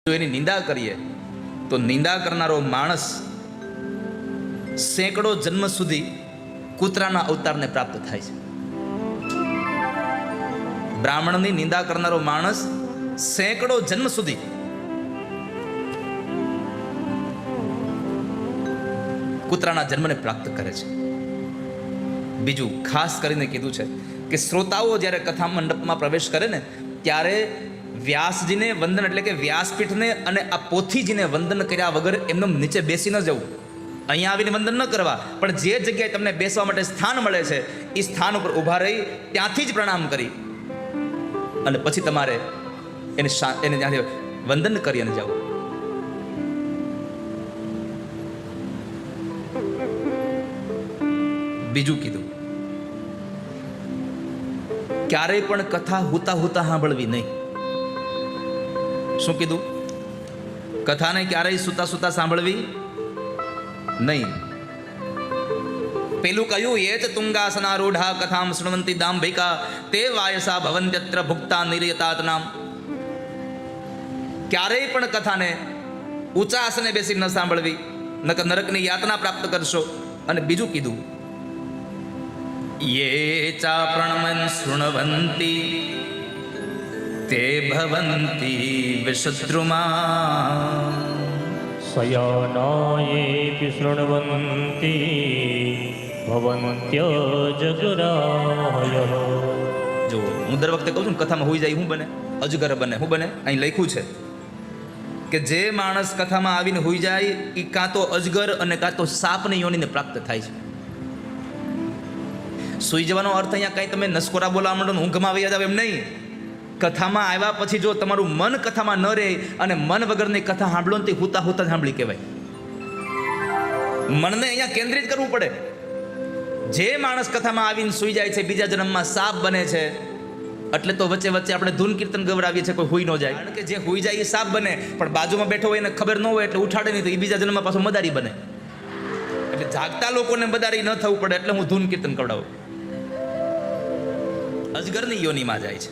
જો એની નિંદા કરીએ તો નિંદા કરનારો માણસ સેંકડો જન્મ સુધી કૂતરાના અવતારને પ્રાપ્ત થાય છે. બ્રાહ્મણની નિંદા કરનારો માણસ સેંકડો જન્મ સુધી કૂતરાના જન્મને પ્રાપ્ત કરે છે. બીજું ખાસ કરીને કીધું છે કે શ્રોતાઓ જ્યારે કથા મંડપમાં પ્રવેશ કરે ને ત્યારે વ્યાસજીને વંદન એટલે કે વ્યાસપીઠને અને આ પોથીજીને વંદન કર્યા વગર એમને નીચે બેસી ન જવું, અહીંયા આવીને વંદન ન કરવા, પણ જે જગ્યાએ તમને બેસવા માટે સ્થાન મળે છે એ સ્થાન ઉપર ઊભા રહી ત્યાંથી જ પ્રણામ કરી અને પછી તમારે એને ત્યાંથી વંદન કરી અને જવું. બીજું કીધું, ક્યારેય પણ કથા હુતા હુતા સાંભળવી નહીં. શું કીધું? કથાને ક્યારેય સુતા સુતા સાંભળવી નહીં. પેલું કહ્યું, એ જ તુંગાસનારૂઢા કથામ શૃણવંતી દાંભિકા તે વાયસા ભવન્ત્યત્ર ભુક્તા નિર્યતાત નામ. ક્યારેય પણ કથાને ઊંચા આસને બેસી ન સાંભળવી, નકર નરકની યાતના પ્રાપ્ત કરશો. અને બીજું કીધું, યે ચા પ્રણમન શૃણવંતી તે ભવંતી વિશત્રુમા શયનાયેપి શૃણવન્તિ ભવન્ત્યજગરાયઃ. જો હું દર વખતે કહું છું ને, કથામાં હોઈ જાય શું બને? અજગર બને. શું બને? અહીં લખ્યું છે કે જે માણસ કથામાં આવીને હોઈ જાય એ કાં તો અજગર અને કાં તો સાપની યોનિને પ્રાપ્ત થાય છે. સુઈ જવાનો અર્થ અહીંયા કાંઈ તમે નસકોરા બોલાવા માંડો ને ઊંઘમાં વહી જાવ એમ નહીં. કથામાં આવ્યા પછી જો તમારું મન કથામાં ન રહે અને મન વગરની કથા સાંભળો ને તે હુતા હુતા સાંભળી કહેવાય. મનને અહીંયા કેન્દ્રિત કરવું પડે. જે માણસ કથામાં આવીને સુઈ જાય છે બીજા જન્મમાં સાપ બને છે. એટલે તો વચ્ચે વચ્ચે આપણે ધૂન કીર્તન ગવડાવીએ છીએ, કોઈ હુઈ ન જાય. કારણ કે જે હુઈ જાય એ સાપ બને, પણ બાજુમાં બેઠો હોય એને ખબર ન હોય એટલે ઉઠાડે નહીં તો એ બીજા જન્મમાં પાછો મદારી બને. એટલે જાગતા લોકોને મદારી ન થવું પડે એટલે હું ધૂન કીર્તન ગવડાવું. અજગરની યોનિમાં જાય છે.